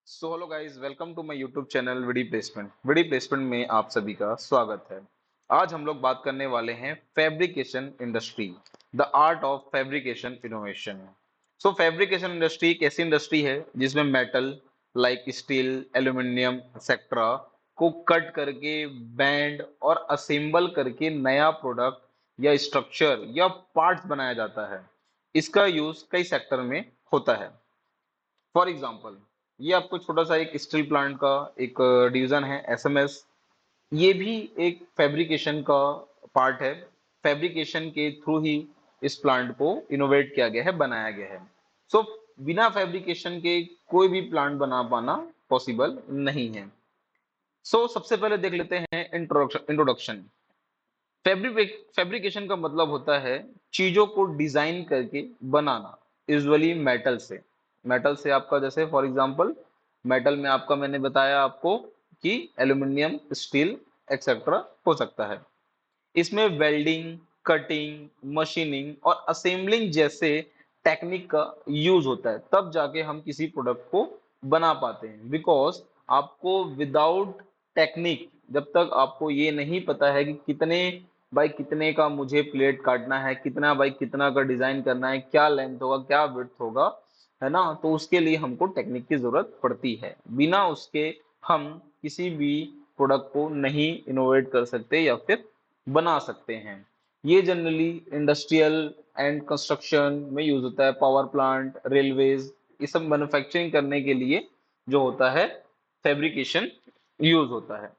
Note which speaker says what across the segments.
Speaker 1: So hello guys, welcome to my YouTube channel Vidi placement. Vidi placement में आप सभी का स्वागत है। आज हम लोग बात करने वाले हैं fabrication industry, the art of fabrication innovation. So fabrication industry एक ऐसी इंडस्ट्री है जिसमें metal like steel, aluminium etcetera को कट करके बैंड और असेंबल करके नया प्रोडक्ट या स्ट्रक्चर या पार्ट्स बनाया जाता है। इसका यूज कई सेक्टर में होता है। फॉर एग्जाम्पल, ये आपको छोटा सा एक स्टील प्लांट का एक डिवीजन है, एसएमएस। ये भी एक फैब्रिकेशन का पार्ट है। फैब्रिकेशन के थ्रू ही इस प्लांट को इनोवेट किया गया है, बनाया गया है। सो बिना फैब्रिकेशन के कोई भी प्लांट बना पाना पॉसिबल नहीं है। सबसे पहले देख लेते हैं इंट्रोडक्शन। फैब्रिकेशन का मतलब होता है चीजों को डिजाइन करके बनाना, यूजुअली मेटल से। मेटल से आपका जैसे फॉर एग्जांपल, मेटल में आपका मैंने बताया आपको कि एल्यूमिनियम, स्टील एक्सेट्रा हो सकता है। इसमें वेल्डिंग, कटिंग, मशीनिंग और असेंबलिंग जैसे टेक्निक का यूज होता है, तब जाके हम किसी प्रोडक्ट को बना पाते हैं। बिकॉज आपको विदाउट टेक्निक, जब तक आपको ये नहीं पता है कि कितने बाई कितने का मुझे प्लेट काटना है, कितना बाई कितना का डिजाइन करना है, क्या लेंथ होगा, क्या विड्थ होगा, है ना, तो उसके लिए हमको टेक्निक की जरूरत पड़ती है। बिना उसके हम किसी भी प्रोडक्ट को नहीं इनोवेट कर सकते या फिर बना सकते हैं। ये जनरली इंडस्ट्रियल एंड कंस्ट्रक्शन में यूज होता है। पावर प्लांट, रेलवेज, ये सब मैन्युफैक्चरिंग करने के लिए जो होता है फैब्रिकेशन यूज होता है।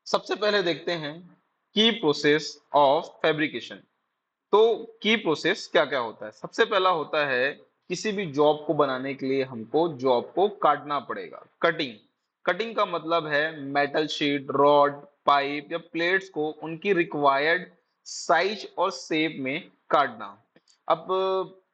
Speaker 1: सबसे पहले देखते हैं की प्रोसेस ऑफ फैब्रिकेशन। तो की प्रोसेस क्या क्या होता है। सबसे पहला होता है किसी भी जॉब को बनाने के लिए हमको जॉब को काटना पड़ेगा। कटिंग। कटिंग का मतलब है मेटल शीट, रॉड, पाइप या प्लेट्स को उनकी रिक्वायर्ड साइज और शेप में काटना। अब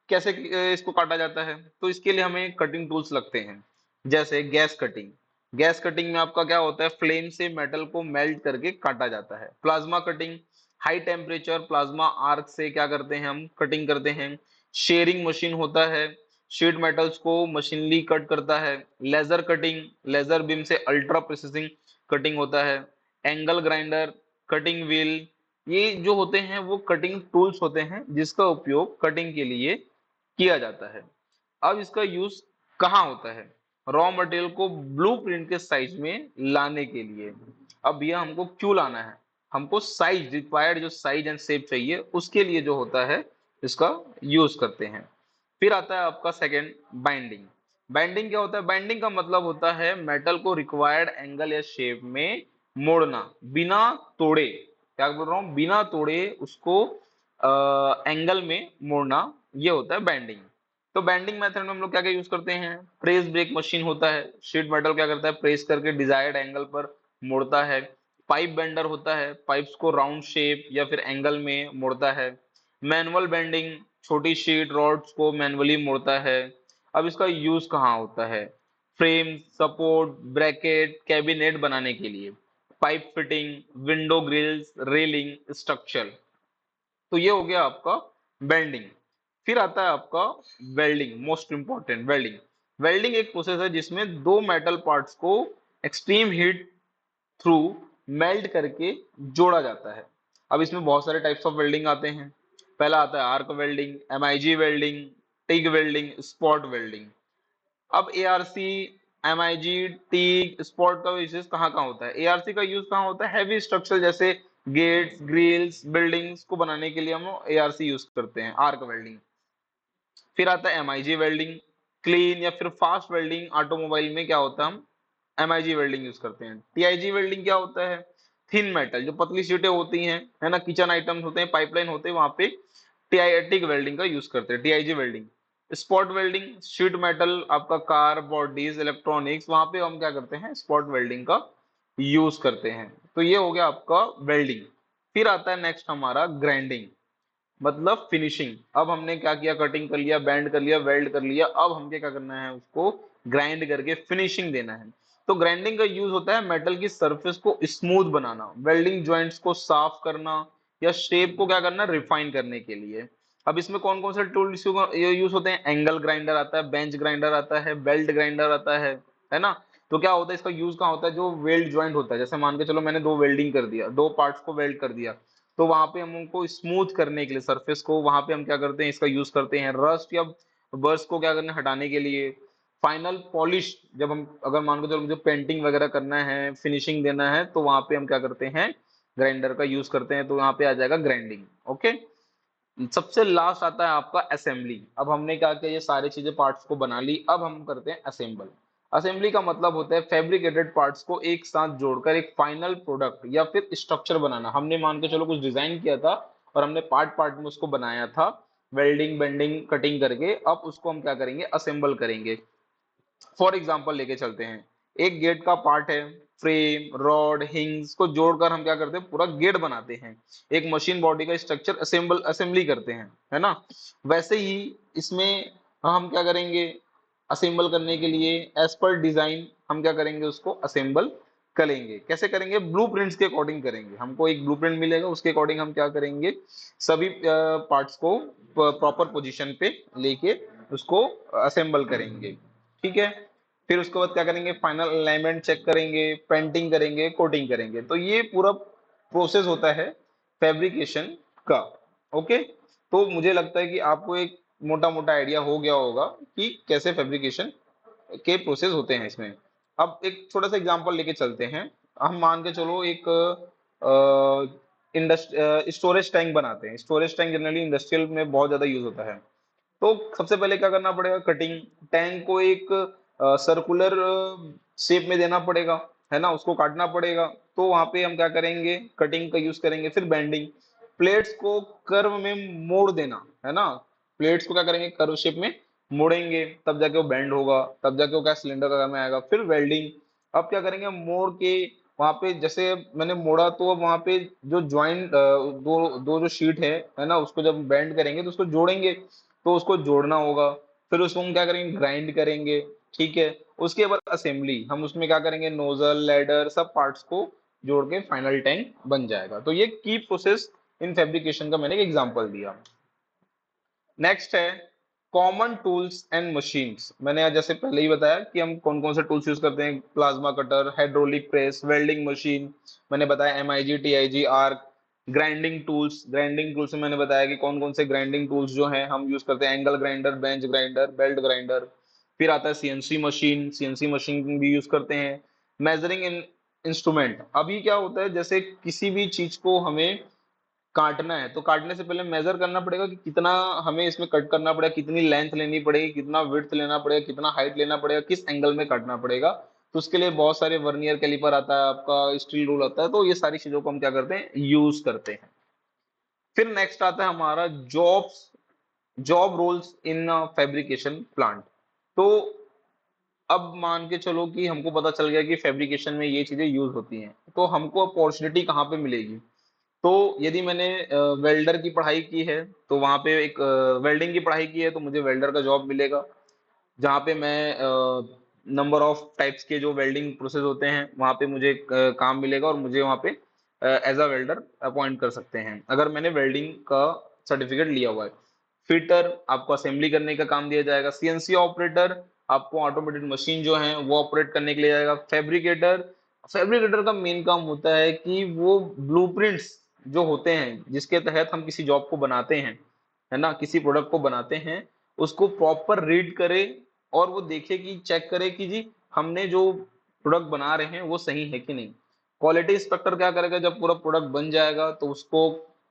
Speaker 1: कैसे इसको काटा जाता है, तो इसके लिए हमें कटिंग टूल्स लगते हैं। जैसे गैस कटिंग। गैस कटिंग में आपका क्या होता है, फ्लेम से मेटल को मेल्ट करके काटा जाता है। Plasma cutting, high temperature plasma arc से क्या करते हैं, हम कटिंग करते हैं। शेयरिंग मशीन होता है, शीट मेटल्स को मशीनली कट करता है। लेजर कटिंग, लेजर बीम से अल्ट्रा प्रिसिजिंग कटिंग होता है। एंगल ग्राइंडर, कटिंग व्हील, ये जो होते हैं वो कटिंग टूल्स होते हैं जिसका उपयोग कटिंग के लिए किया जाता है। अब इसका यूज कहाँ होता है, रॉ मटेरियल को ब्लूप्रिंट के साइज में लाने के लिए। अब यह हमको क्यों लाना है, हमको साइज रिक्वायर्ड, जो साइज एंड शेप चाहिए उसके लिए जो होता है इसका यूज करते हैं। फिर आता है आपका सेकंड, बाइंडिंग। बाइंडिंग क्या होता है, बाइंडिंग का मतलब होता है मेटल को रिक्वायर्ड एंगल या शेप में मोड़ना, बिना तोड़े। क्या बोल रहा हूँ, बिना तोड़े उसको एंगल में मोड़ना, ये होता है बैंडिंग। तो बैंडिंग मेथड में हम लोग क्या क्या यूज करते हैं, प्रेस ब्रेक मशीन होता है। शीट मेटल क्या करता है, प्रेस करके डिजायर्ड एंगल पर मोड़ता है। पाइप बेंडर होता है, पाइप्स को राउंड शेप या फिर एंगल में मोड़ता है। मैनुअल बेंडिंग, छोटी शीट रॉड्स को मैनुअली मोड़ता है। अब इसका यूज कहाँ होता है, फ्रेम, सपोर्ट, ब्रैकेट, कैबिनेट बनाने के लिए। Pipe fitting, window grills, railing structure. तो ये हो गया आपका बेंडिंग। फिर आता है आपका welding, most important welding. Welding एक प्रोसेस है जिसमें दो मेटल पार्ट्स को एक्सट्रीम हीट थ्रू मेल्ट करके जोड़ा जाता है। अब इसमें बहुत सारे टाइप्स ऑफ वेल्डिंग आते हैं। पहला आता है arc welding, MIG welding, TIG welding, spot welding. अब एआरसी, एमआईजी, टीग, स्पॉट का यूज कहाँ कहाँ होता है, एआरसी का यूज कहाँ होता है, हैवी स्ट्रक्चर जैसे गेट्स, ग्रिल्स, बिल्डिंग्स को बनाने के लिए हम एआरसी यूज करते हैं, आर्क वेल्डिंग। फिर आता है एमआईजी वेल्डिंग, क्लीन या फिर फास्ट वेल्डिंग, ऑटोमोबाइल में क्या होता है, हम एमआईजी वेल्डिंग यूज करते हैं। टीआईजी वेल्डिंग क्या होता है, थिन मेटल, जो पतली शीटें होती हैं, है ना, किचन आइटम्स होते हैं, पाइपलाइन होते हैं, वहां पे टीआईटिक वेल्डिंग का यूज करते हैं, TIG welding. Spot welding, sheet metal, आपका कार बॉडीज, इलेक्ट्रॉनिक्स, वहां पे हम क्या करते हैं, स्पॉट वेल्डिंग का यूज करते हैं। तो ये हो गया आपका वेल्डिंग। फिर आता है नेक्स्ट हमारा ग्राइंडिंग, मतलब फिनिशिंग। अब हमने क्या किया, कटिंग कर लिया, बैंड कर लिया, वेल्ड कर लिया, अब हमके क्या करना है, उसको ग्राइंड करके फिनिशिंग देना है। तो ग्राइंडिंग का यूज होता है मेटल की सरफेस को स्मूथ बनाना, वेल्डिंग जॉइंट्स को साफ करना या शेप को क्या करना, रिफाइन करने के लिए। अब इसमें कौन कौन से टूल यूज होते हैं? एंगल ग्राइंडर आता है, बेंच ग्राइंडर आता है, बेल्ट ग्राइंडर आता है ना? तो क्या होता है, इसका यूज कहाँ होता है? जो वेल्ड ज्वाइंट होता है, जैसे मान के चलो मैंने दो वेल्डिंग कर दिया, दो पार्ट्स को वेल्ड कर दिया, तो वहां पे हम उनको स्मूथ करने के लिए सरफेस को, वहां पे हम क्या करते हैं, इसका यूज करते हैं। रस्ट या बर्स को क्या करने, हटाने के लिए। फाइनल पॉलिश, जब हम अगर मान के चलो मुझे पेंटिंग वगैरह करना है, फिनिशिंग देना है, तो वहां पे हम क्या करते हैं, ग्राइंडर का यूज करते हैं। तो यहाँ पे आ जाएगा ग्राइंडिंग। ओके। सबसे लास्ट आता है आपका असेंबली। अब हमने क्या किया, ये सारी चीजें पार्ट्स को बना ली, अब हम करते हैं असेंबल। असेंबली का मतलब होता है फैब्रिकेटेड पार्ट्स को एक साथ जोड़कर एक फाइनल प्रोडक्ट या फिर स्ट्रक्चर बनाना। हमने मान के चलो कुछ डिजाइन किया था और हमने पार्ट पार्ट में उसको बनाया था, वेल्डिंग बेंडिंग कटिंग करके, अब उसको हम क्या करेंगे, असेंबल करेंगे। फॉर एग्जाम्पल लेके चलते हैं, एक गेट का पार्ट है, फ्रेम रॉड हिंग्स को जोड़कर हम क्या करते हैं, पूरा गेट बनाते हैं। एक मशीन बॉडी का स्ट्रक्चर असेंबली करते हैं, है ना? वैसे ही इसमें हम क्या करेंगे, असेंबल करने के लिए एज पर डिजाइन हम क्या करेंगे, उसको असेंबल करेंगे। कैसे करेंगे? ब्लूप्रिंट्स के अकॉर्डिंग करेंगे। हमको एक ब्लूप्रिंट मिलेगा, उसके अकॉर्डिंग हम क्या करेंगे, सभी पार्ट्स को प्रॉपर पोजीशन पे लेके उसको असेंबल करेंगे। ठीक है। फिर उसके बाद क्या करेंगे, फाइनल अलाइनमेंट चेक करेंगे, पेंटिंग करेंगे, कोटिंग करेंगे। तो ये पूरा प्रोसेस होता है फैब्रिकेशन का। ओके। तो मुझे लगता है कि आपको एक मोटा मोटा आइडिया हो गया होगा कि कैसे फैब्रिकेशन के प्रोसेस होते हैं इसमें। अब एक छोटा सा एग्जांपल लेके चलते हैं। हम मान के चलो एक स्टोरेज टैंक बनाते हैं। स्टोरेज टैंक जनरली इंडस्ट्रियल में बहुत ज्यादा यूज होता है। तो सबसे पहले क्या करना पड़ेगा, कटिंग। टैंक को एक सर्कुलर शेप में देना पड़ेगा, है ना? उसको काटना पड़ेगा। तो वहां पे हम क्या करेंगे, कटिंग का यूज करेंगे। फिर बेंडिंग, प्लेट्स को कर्व में मोड़ देना, है ना? प्लेट्स को क्या करेंगे, कर्व शेप में मोड़ेंगे, तब जाके वो बेंड होगा, तब जाके वो क्या सिलेंडर का में आएगा। फिर वेल्डिंग, अब क्या करेंगे, मोड़ के वहां पे जैसे मैंने मोड़ा, तो अब वहां पे जो ज्वाइंट दो दो जो शीट है ना, उसको जब बेंड करेंगे तो उसको जोड़ेंगे, तो उसको जोड़ना होगा। फिर उसको हम क्या करेंगे, ग्राइंड करेंगे। ठीक है। उसके बाद असेंबली, हम उसमें क्या करेंगे, नोजल लैडर सब पार्ट्स को जोड़ के फाइनल टैंक बन जाएगा। तो ये की प्रोसेस इन फैब्रिकेशन का मैंने एक एग्जांपल दिया। नेक्स्ट है कॉमन टूल्स एंड मशीन्स। मैंने आज जैसे पहले ही बताया कि हम कौन कौन से टूल्स यूज करते हैं, plasma cutter, hydraulic press, welding machine, मैंने बताया MIG TIG arc. Grinding tools में मैंने बताया कि कौन कौन से ग्राइंडिंग टूल्स जो हैं हम यूज करते हैं, angle grinder, bench grinder, belt grinder. फिर आता है CNC मशीन भी यूज करते हैं। मेजरिंग इंस्ट्रूमेंट, अभी क्या होता है, जैसे किसी भी चीज को हमें काटना है, तो काटने से पहले मेजर करना पड़ेगा कि कितना हमें इसमें कट करना पड़ेगा, कितनी लेंथ लेनी पड़ेगी, कितना विड्थ लेना पड़ेगा, कितना हाइट लेना पड़ेगा, किस एंगल में काटना पड़ेगा। तो उसके लिए बहुत सारे वर्नियर कैलिपर आता है, आपका स्टील रूल आता है। तो ये सारी चीजों को हम क्या करते हैं, यूज करते हैं। फिर नेक्स्ट आता है हमारा job roles in fabrication plant. तो अब मान के चलो कि हमको पता चल गया कि फैब्रिकेशन में ये चीजें यूज होती हैं, तो हमको अपॉर्चुनिटी कहाँ पे मिलेगी? तो यदि मैंने वेल्डर की पढ़ाई की है, तो वहां पे एक वेल्डिंग की पढ़ाई की है, तो मुझे वेल्डर का जॉब मिलेगा, जहाँ पे मैं नंबर ऑफ टाइप्स के जो वेल्डिंग प्रोसेस होते हैं वहां पे मुझे काम मिलेगा, और मुझे वहां पे एज अ वेल्डर अपॉइंट कर सकते हैं अगर मैंने वेल्डिंग का सर्टिफिकेट लिया हुआ है। फिटर, आपको असेंबली करने का काम दिया जाएगा। CNC ऑपरेटर, आपको ऑटोमेटेड मशीन जो है वो ऑपरेट करने के लिए जाएगा। फैब्रिकेटर का मेन काम होता है कि वो ब्लूप्रिंट्स जो होते हैं, जिसके तहत हम किसी जॉब को बनाते हैं, है ना, किसी प्रोडक्ट को बनाते हैं, उसको प्रॉपर रीड करे और वो देखे कि चेक करे कि जी हमने जो प्रोडक्ट बना रहे हैं वो सही है कि नहीं। क्वालिटी इंस्पेक्टर क्या करेगा, जब पूरा प्रोडक्ट बन जाएगा तो उसको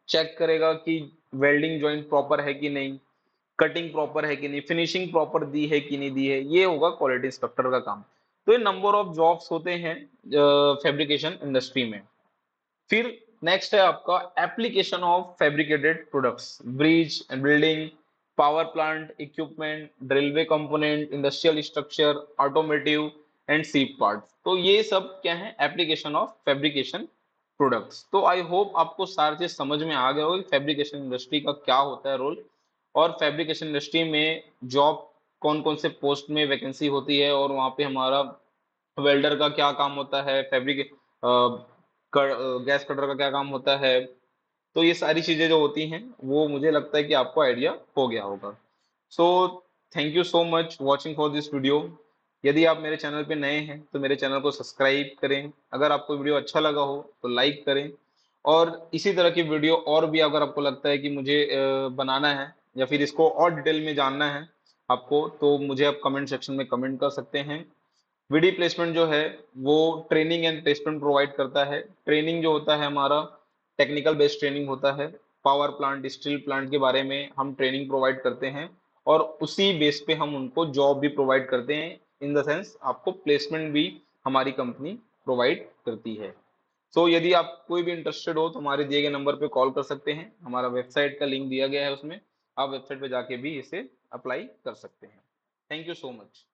Speaker 1: चेक करेगा कि वेल्डिंग जॉइंट प्रॉपर है कि नहीं, कटिंग प्रॉपर है कि नहीं, फिनिशिंग प्रॉपर दी है कि नहीं दी है। ये होगा क्वालिटी इंस्पेक्टर का काम। तो ये नंबर ऑफ जॉब्स होते हैं फैब्रिकेशन इंडस्ट्री में। फिर नेक्स्ट है आपका application of fabricated products, bridge and building, power plant equipment, railway component, industrial structure, automotive and सीप पार्ट्स। तो ये सब क्या है, एप्लीकेशन ऑफ फैब्रिकेशन प्रोडक्ट्स। तो आई होप आपको सारी चीज समझ में आ गया होगा कि फैब्रिकेशन इंडस्ट्री का क्या होता है रोल, और फैब्रिकेशन इंडस्ट्री में जॉब कौन कौन से पोस्ट में वैकेंसी होती है, और वहाँ पे हमारा वेल्डर का क्या काम होता है, गैस कटर का क्या काम होता है, तो ये सारी चीजें जो होती हैं वो मुझे लगता है कि आपको आइडिया हो गया होगा। So thank you so much watching for this video. यदि आप मेरे चैनल पे नए हैं तो मेरे चैनल को सब्सक्राइब करें। अगर आपको वीडियो अच्छा लगा हो तो लाइक करें। और इसी तरह की वीडियो और भी अगर आपको लगता है कि मुझे बनाना है या फिर इसको और डिटेल में जानना है आपको, तो मुझे आप कमेंट सेक्शन में कमेंट कर सकते हैं। वीडी प्लेसमेंट जो है वो ट्रेनिंग एंड प्लेसमेंट प्रोवाइड करता है। ट्रेनिंग जो होता है हमारा टेक्निकल बेस्ड ट्रेनिंग होता है। पावर प्लांट, स्टील प्लांट के बारे में हम ट्रेनिंग प्रोवाइड करते हैं और उसी बेस पे हम उनको जॉब भी प्रोवाइड करते हैं। इन द सेंस आपको प्लेसमेंट भी हमारी कंपनी प्रोवाइड करती है। सो यदि आप कोई भी इंटरेस्टेड हो तो हमारे दिए गए नंबर पे कॉल कर सकते हैं। हमारा वेबसाइट का लिंक दिया गया है उसमें, आप वेबसाइट पे जाके भी इसे अप्लाई कर सकते हैं। Thank you so much.